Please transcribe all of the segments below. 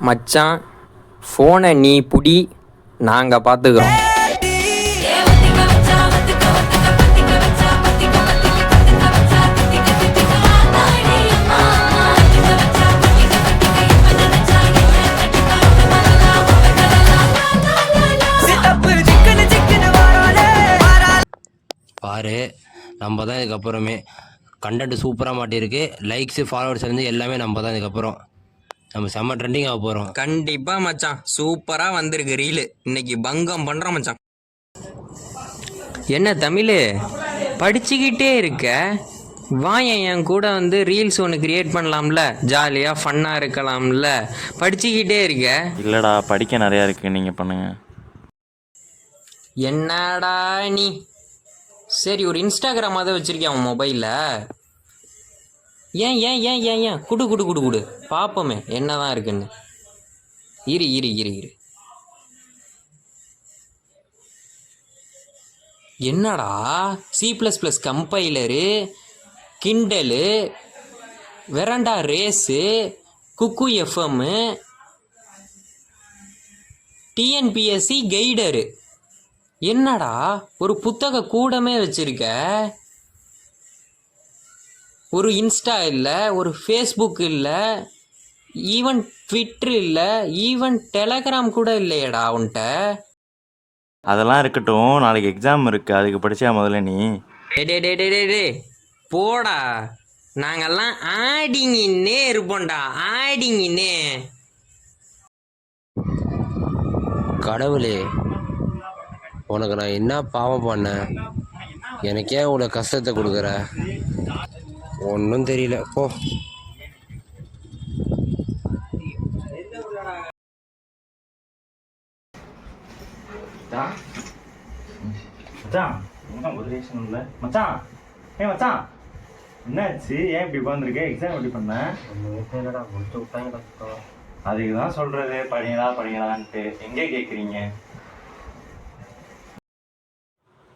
மச்சான் ஃபோனை நீ புடி, நாங்கள் பார்த்துக்குறோம். பாரு, நம்ம தான் இதுக்கப்புறமே கண்டென்ட் சூப்பராக மாட்டியிருக்கு. லைக்ஸு ஃபாலோவர்ஸ் இருந்து எல்லாமே நம்ம தான் இதுக்கப்புறம். நம்ம செம்ம ட்ரெண்டிங் ஆக போகிறோம். கண்டிப்பாக மச்சான், சூப்பராக வந்திருக்கு ரீலு. இன்னைக்கு பங்கம் பண்ணுறோம் மச்சான். என்ன தமிழ் படிச்சுக்கிட்டே இருக்க? வாயன் என் கூட வந்து ரீல்ஸ் ஒன்று கிரியேட் பண்ணலாம்ல, ஜாலியாக ஃபன்னாக இருக்கலாம்ல. படிச்சுக்கிட்டே இருக்க? இல்லைடா, படிக்க நிறையா இருக்குது, நீங்கள் பண்ணுங்க. என்னடா நீ? சரி, ஒரு இன்ஸ்டாகிராம் அதை வச்சிருக்கேன் அவன் மொபைலில். ஏன் ஏன் ஏன் ஏன் ஏன் குடு குடு குடு குடு பார்ப்போமே என்னதான் இருக்குன்னு. இரு இரு இரு இரு என்னடா C++ கம்பைலரு, கிண்டலு, வெரண்டா ரேஸு, குக்கு எஃப்எம்மு, டிஎன்பிஎஸ்சி கைடரு. என்னடா ஒரு புத்தக கூடமே வச்சிருக்க? ஒரு இன்ஸ்டா இல்லை, ஒரு ஃபேஸ்புக் இல்லை, ஈவன் ட்விட்டர் இல்லை, ஈவன் டெலகிராம் கூட இல்லையடா உன்கிட்ட. அதெல்லாம் இருக்கட்டும், நாளைக்கு எக்ஸாம் இருக்குது, அதுக்கு படிச்சா முதல்ல நீ. டே போடா, நாங்கெல்லாம் ஆடிங்கின்னே இருப்போம்டா, ஆடிங்கின்னே. கடவுளே, உனக்கு நான் என்ன பாவம் பண்ணேன்? எனக்கே இவ்வளோ கஷ்டத்தை கொடுக்குற? ஒன்றும் தெரியல போ. மச்சான், மச்சான் என்னாச்சு? ஏன் இப்படி உட்காந்துருக்க? எக்ஸாம் எப்படி பண்ண? அதுக்கு தான் சொல்றது, படிங்களான்ட்டு. எங்கே கேட்குறீங்க?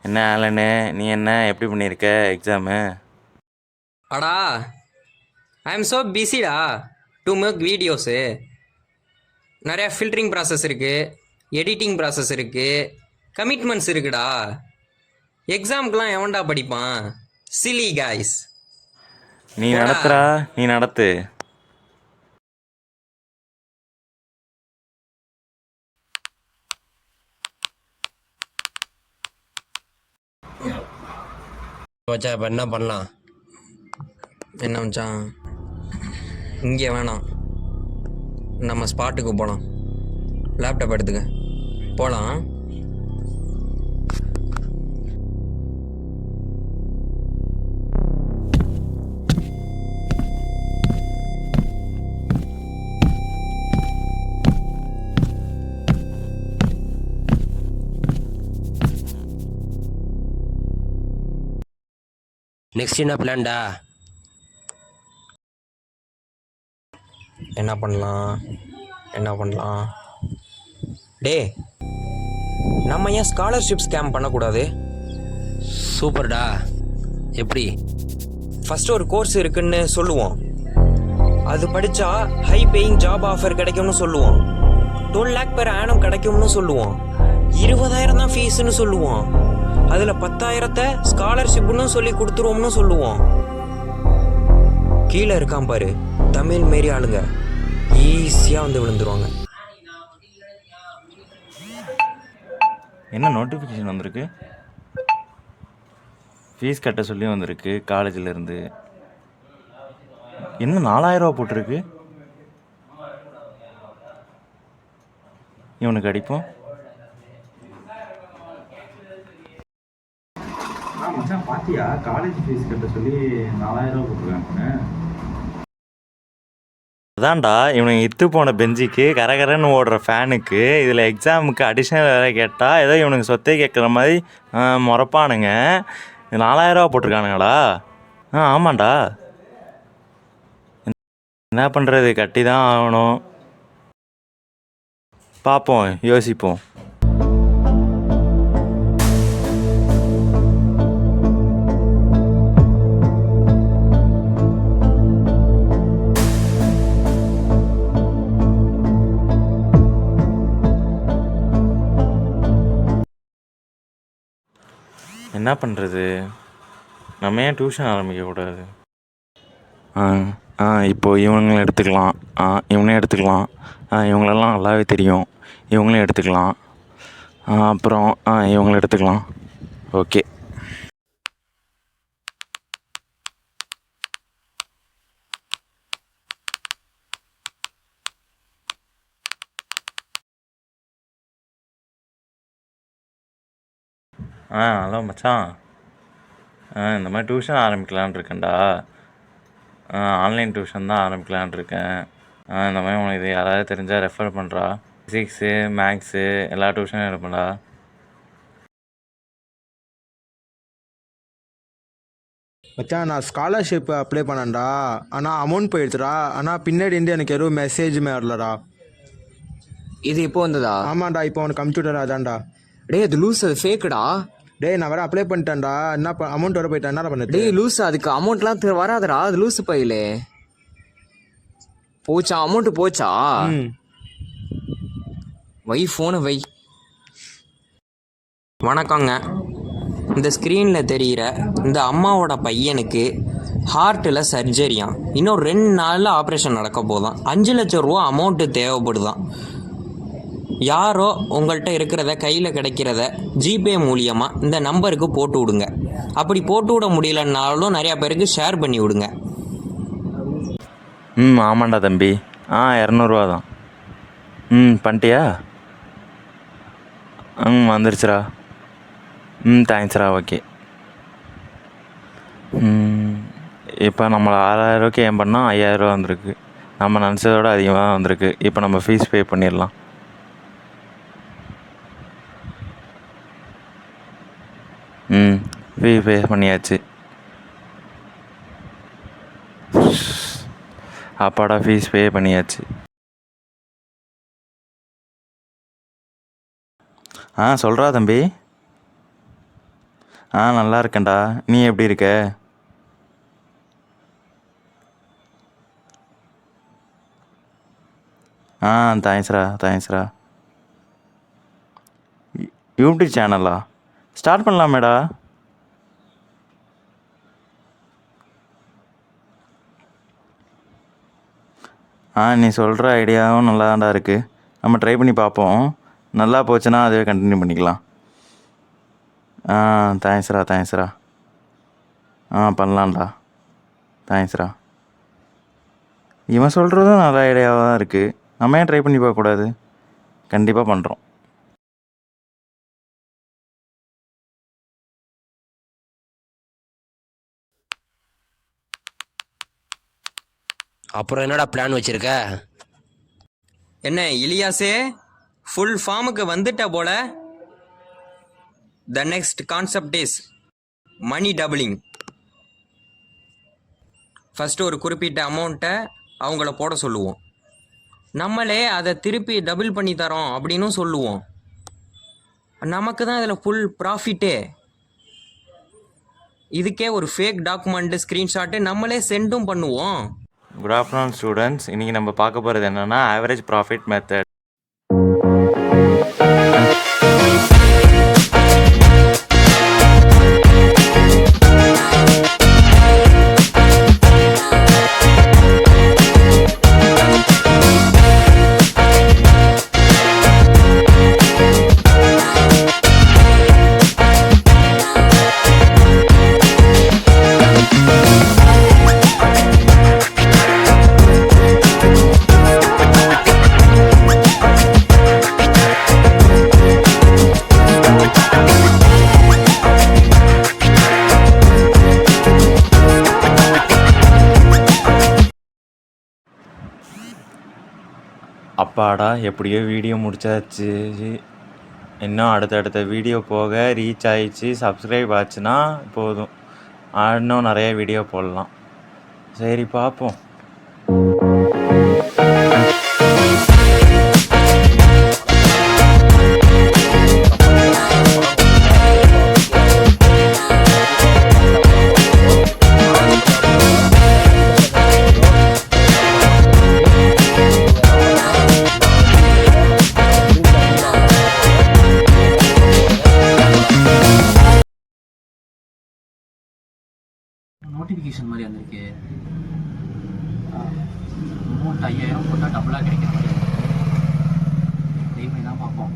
என்ன ஆலனு, நீ என்ன எப்படி பண்ணியிருக்க எக்ஸாமு? அடா, ஐ எம் ஸோ பிஸிடா டு மேக் வீடியோஸு. நிறையா ஃபில்டரிங் ப்ராசஸ் இருக்குது, எடிட்டிங் ப்ராசஸ் இருக்குது, கமிட்மெண்ட்ஸ் இருக்குடா. எக்ஸாமுக்கெலாம் எவன்டா படிப்பான்? Silly guys. நீ நடத்துறா, நீ நடத்து. மச்சான், இப்போ என்ன பண்ணலாம்? என்ன மச்சான், இங்கே வேணாம், நம்ம ஸ்பாட்டுக்கு போகலாம். லேப்டாப் எடுத்துக்க, போகலாம். நெக்ஸ்ட் என்ன பிளான்டா? என்ன பண்ணலாம்? டே, நம்ம ஏன் ஸ்காலர்ஷிப் ஸ்கேம் பண்ணக்கூடாது? சூப்பர்டா. எப்படி? ஃபஸ்ட்டு ஒரு கோர்ஸ் இருக்குன்னு சொல்லுவோம், அது படித்தா ஹை பேயிங் ஜாப் ஆஃபர் கிடைக்கும்னு சொல்லுவோம், 12 lakh per annum கிடைக்கும்னு சொல்லுவோம், 20,000 தான் ஃபீஸ்ன்னு சொல்லுவோம், அதில் 10,000 ஸ்காலர்ஷிப்னு சொல்லி கொடுத்துருவோம்னு சொல்லுவோம். கீழே இருக்கான் பாரு தமிழ் மாரி ஆளுங்க, ஈஸியாக வந்து விழுந்துருவாங்க. என்ன நோட்டிஃபிகேஷன் வந்திருக்கு? ஃபீஸ் கட்ட சொல்லி வந்திருக்கு காலேஜிலேருந்து. இன்னும் 4,000 ரூபா போட்டிருக்கு. இவனுக்கு அடிப்போம். மச்சான், பாத்தியா காலேஜ் ஃபீஸ் கட்ட சொல்லி 4,000 ரூபா போட்டிருக்காங்க. அதான்டா, இவனுக்கு இத்து போன பெஞ்சுக்கு கரகரன்னு ஓடுற ஃபேனுக்கு இதில் எக்ஸாமுக்கு அடிஷ்னல் வேலை கேட்டால் ஏதோ இவனுக்கு சொத்தே கேட்குற மாதிரி முறப்பானுங்க. 4,000 ரூபா போட்டிருக்கானுங்களா? ஆமாண்டா. என்ன பண்ணுறது, கட்டி தான் ஆகணும். பார்ப்போம், யோசிப்போம். என்ன பண்ணுறது? நம்ம ஏன் டியூஷன் ஆரம்பிக்கக்கூடாது? ஆ இப்போது இவங்களை எடுத்துக்கலாம். இவனையும் எடுத்துக்கலாம். இவங்களெல்லாம் நல்லாவே தெரியும். இவங்களையும் எடுத்துக்கலாம். அப்புறம் இவங்களை எடுத்துக்கலாம். ஓகே. ஹலோ மச்சான். இந்த மாதிரி டியூஷன் ஆரம்பிக்கலான்னு இருக்கேன்டா. ஆன்லைன் டியூஷன் தான் ஆரம்பிக்கலான்னு இருக்கேன். இந்த மாதிரி உனக்கு இது யாராவது தெரிஞ்சால் ரெஃபர் பண்ணுறா. ஃபிசிக்ஸு, மேக்ஸு எல்லா டியூஷனும் எடுப்பேன்டா. மச்சான், நான் ஸ்காலர்ஷிப் அப்ளை பண்ணேன்டா. ஆனால் அமௌண்ட் போயிடுச்சுடா. ஆனால் பின்னாடி இருந்து எனக்கு எதுவும் மெசேஜுமே வரலடா. இது இப்போ வந்ததா? ஆமாண்டா, இப்போ அவனுக்கு கம்ப்யூட்டர் அதான்டா. டேய் அது லூஸ், அது ஃபேக்குடா. டேய் நான் வேற அப்ளை பண்ணிட்டேன்டா. என்ன அமௌண்ட் வர போயிட்டேன், என்ன பண்ணது? டேய் லூஸ், அதுக்கு அமௌண்ட்லாம் வராதடா. அது லூஸ் பையிலே போச்சா? அமௌண்ட் போச்சா? வை ஃபோனை வை. வணக்கங்க. இந்த ஸ்க்ரீனில் தெரிகிற இந்த அம்மாவோட பையனுக்கு ஹார்ட்டில் சர்ஜரியாம். இன்னும் 2 நாளில் ஆப்ரேஷன் நடக்க போதான். 5 லட்சம் ரூபா அமௌண்ட்டு தேவைப்படுதான். யாரோ உங்கள்கிட்ட இருக்கிறத, கையில் கிடைக்கிறத ஜிபே மூலியமாக இந்த நம்பருக்கு போட்டு விடுங்க. அப்படி போட்டு விட முடியலன்னாலும் நிறையா பேருக்கு ஷேர் பண்ணி விடுங்க. ஆமாண்டா தம்பி. 200 தான். பண்ணிட்டியா? வந்துருச்சுடா. தேங்க்ஸ்ரா. ஓகே. இப்போ நம்மளை 6000 ரூபாய்க்கு ஏன் பண்ணால் 5000 ரூபா வந்திருக்கு. நம்ம நினச்சதோட அதிகமாக தான் வந்திருக்கு. இப்போ நம்ம ஃபீஸ் பே பண்ணிடலாம். ஃபீஸ் பே பண்ணியாச்சு. அப்பாடா, ஃபீஸ் பே பண்ணியாச்சு. சொல்கிறா தம்பி. நல்லா இருக்கேன்டா. நீ எப்படி இருக்க? தேங்க்ஸ்ரா. யூடியூப் சேனலா ஸ்டார்ட் பண்ணலாமேடா? நீ சொல்கிற ஐடியாவும் நல்லா தான்டா இருக்குது. நம்ம ட்ரை பண்ணி பார்ப்போம். நல்லா போச்சுன்னா அதுவே கண்டினியூ பண்ணிக்கலாம். தேங்க்ஸ்ரா. பண்ணலாம்டா. தேங்க்ஸ்ரா. இவன் சொல்கிறதும் நல்ல ஐடியாவாக தான் இருக்குது. நம்ம ஏன் ட்ரை பண்ணி பார்க்கக்கூடாது? கண்டிப்பாக பண்ணுறோம். அப்புறம் என்னடா பிளான் வச்சுருக்க? என்ன இலியாஸே, ஃபுல் ஃபார்முக்கு வந்துட்ட போல. The next concept is money doubling. First ஒரு குறிப்பிட்ட அமௌண்ட்டை அவங்கள போட சொல்லுவோம். நம்மளே அதை திருப்பி டபுள் பண்ணி தரோம் அப்படின்னும் சொல்லுவோம். நமக்கு தான் இதில் ஃபுல் ப்ராஃபிட்டே. இதுக்கே ஒரு ஃபேக் டாக்குமெண்ட்டு, ஸ்க்ரீன்ஷாட்டு நம்மளே சென்டும் பண்ணுவோம். Good afternoon students. இன்றைக்கி நம்ம பார்க்க போகிறது என்னென்னா ஆவரேஜ் ப்ராஃபிட் மெத்தட். அப்பாடா, எப்படியோ வீடியோ முடிச்சாச்சு. இன்னும் அடுத்தடுத்த வீடியோ போக ரீச் ஆயிடுச்சு. சப்ஸ்கிரைப் ஆச்சுன்னா போதும், இன்னும் நிறைய வீடியோ போடலாம். சரி, பார்ப்போம். நோட்டிஃபிகேஷன் மாதிரி வந்திருக்கு. அமௌண்ட் 5000 போட்டால் டபுளாக கிடைக்கிற மாதிரி ட்ரை பண்ணி தான் பார்ப்போம்.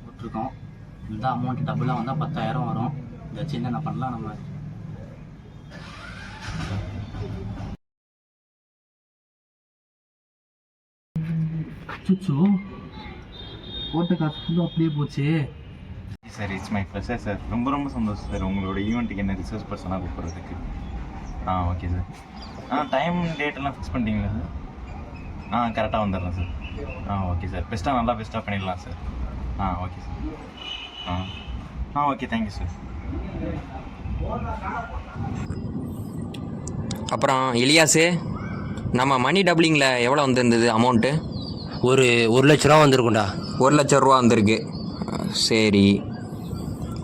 போட்டிருக்கோம். இந்த அமௌண்ட் டபுளாக வந்தால் 10,000 வரும். இதை வச்சு என்ன பண்ணலாம் நம்ம? அச்சோ, போட்ட காசு ஃபுல்லாக அப்படியே போச்சு. Sir it's my pleasure sir. ரொம்ப ரொம்ப சந்தோஷம் சார் உங்களோட ஈவெண்ட்டுக்கு என்ன ரிசர்ச் பர்சனாக கூப்பிட்றதுக்கு. Okay sir. டைம் டேட்டெல்லாம் ஃபிக்ஸ் பண்ணிட்டீங்களா சார்? கரெக்டாக வந்துடுறேன் சார். Okay sir. பெஸ்ட்டாக பண்ணிடலாம் sir. Okay sir. Okay thank you sir. அப்புறம் இலியாஸு, நம்ம மணி டபுளிங்கில் எவ்வளோ வந்திருந்தது அமௌண்ட்டு? ஒரு 1 லட்ச ரூபா வந்திருக்கும்டா. 1 லட்ச ரூபா வந்திருக்கு. சரி,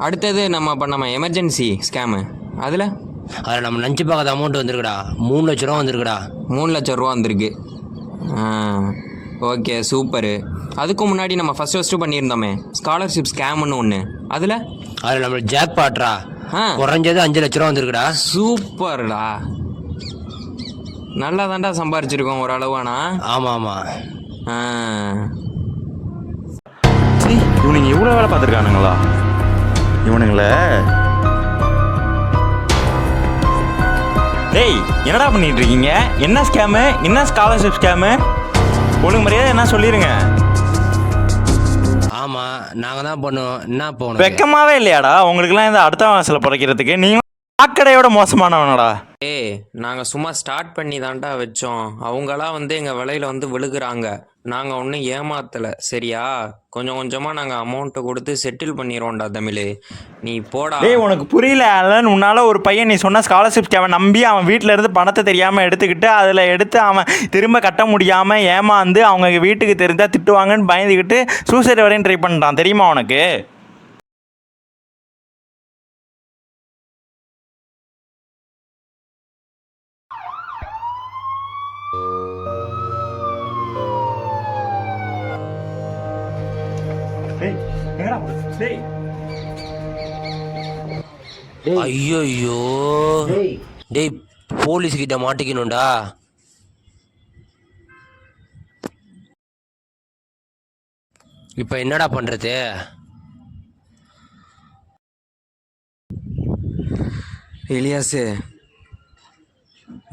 அடுத்தது நம்ம எமர்ஜென்சி ஸ்கேமு அதில் நம்ம நினச்சி பார்க்காத அமௌண்ட் வந்திருக்குடா. 3 லட்ச ரூபா வந்திருக்குடா. 3 லட்ச ரூபா வந்திருக்கு. Okay super. அதுக்கு முன்னாடி நம்ம ஃபஸ்ட்டு பண்ணியிருந்தோமே ஸ்காலர்ஷிப் ஸ்கேம்னு ஒன்று, அதில் நம்ம ஜாக் பாட்ரா குறைஞ்சது 5 லட்ச ரூபா வந்திருக்குடா. சூப்பர்டா, நல்லா தான்டா சம்பாரிச்சிருக்கோம் ஓரளவானா. ஆமாம். இவனுங்க இவ்வளோ வேலை பார்த்துருக்கானுங்களா இவனுங்கள? டேய் என்னடா பண்ணிட்டு இருக்கீங்க? என்ன ஸ்கேமு? என்ன ஸ்காலர்ஷிப் ஸ்கேமு? ஒழுங்கு மரியாதை என்ன சொல்லிடுங்க. ஆமாம், நாங்கள் தான் பண்ணுவோம். என்ன போகணும்? வெக்கமாவே இல்லையாடா உங்களுக்குலாம் இந்த அடுத்த வாசலில் பிறக்கிறதுக்கு? நீங்கள் ஆக்கடையோட மோசமானவனடா. நாங்கள் சும்மா ஸ்டார்ட் பண்ணி தான்டா வச்சோம். அவங்களாம் எங்கள் விலையில விழுகுறாங்க. நாங்கள் ஒன்றும் ஏமாத்தலை சரியா? கொஞ்சம் கொஞ்சமாக நாங்கள் அமௌண்ட்டை கொடுத்து செட்டில் பண்ணிடுவோம்டா தமிழ். நீ போடா. உனக்கு புரியல அலன். உன்னால் ஒரு பையன் நீ சொன்ன ஸ்காலர்ஷிப் ஸ்கேமை நம்பி அவன் வீட்டில் இருந்து பணத்தை தெரியாமல் எடுத்துக்கிட்டு அதில் எடுத்து அவன் திரும்ப கட்ட முடியாமல் ஏமாந்து அவங்க வீட்டுக்கு தெரிந்தால் திட்டுவாங்கன்னு பயந்துக்கிட்டு சூசைட் வரையும் ட்ரை பண்ணிட்டான் தெரியுமா உனக்கு? ஐயோ டேய், போலீஸ் கிட்ட மாட்டிக்கணும்டா. இப்போ என்னடா பண்றது? இலியாஸு,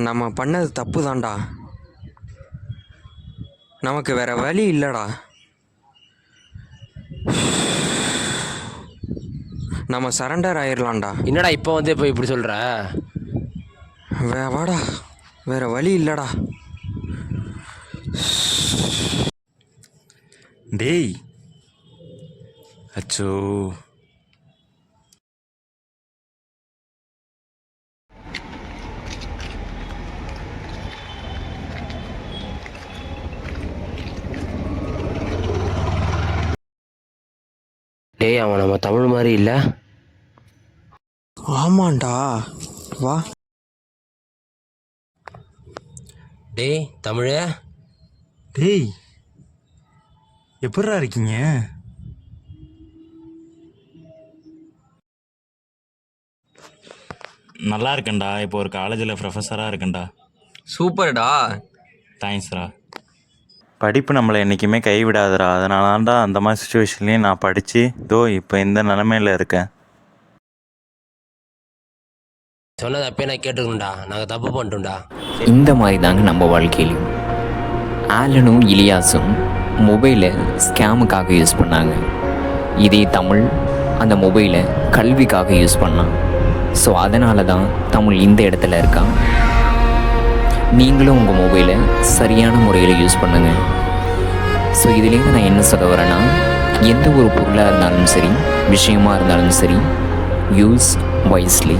நம்ம பண்ணது தப்பு தான்டா. நமக்கு வேற வழி இல்லைடா. நம்ம சரண்டர் ஆயிடலாம்டா. என்னடா இப்போ இப்போ இப்படி சொல்கிற? வாடா, வேற வழி இல்லைடா. டேய் அச்சோ, டேய் அவன் நம்ம தமிழ் மாதிரி இல்லை. ஆமாண்டா, வா. டேய் தமிழ. டேய் எப்படிடா இருக்கீங்க? நல்லா இருக்கேன்டா. இப்போ ஒரு காலேஜில் ப்ரொஃபஸராக இருக்கேன்டா. சூப்பர்டா. தேங்க்ஸ்ரா. படிப்பு நம்மளை என்றைக்குமே கைவிடாதுடா. அதனாலதான்டா அந்த மாதிரி சுச்சுவேஷன்லேயும் நான் படித்து இப்போ இந்த நிலமையில் இருக்கேன். சொன்னது அப்பயே நான் கேட்டுக்கணும்டா. நாங்கள் தப்பு பண்ணிட்டோம்டா. இந்த மாதிரி தாங்க நம்ம வாழ்க்கையிலையும் ஆலனும் இலியாஸும் மொபைலை ஸ்கேமுக்காக யூஸ் பண்ணாங்க. இதே தமிழ் அந்த மொபைலை கல்விக்காக யூஸ் பண்ணான். ஸோ அதனால தான் தமிழ் இந்த இடத்துல இருக்கான். நீங்களும் உங்கள் மொபைலை சரியான முறையில் யூஸ் பண்ணுங்கள். ஸோ இதுலேருந்து நான் என்ன சொல்ல வரேன்னா, எந்த ஒரு பொருளாக இருந்தாலும் சரி, விஷயமாக இருந்தாலும் சரி, யூஸ் வைஸ்லி.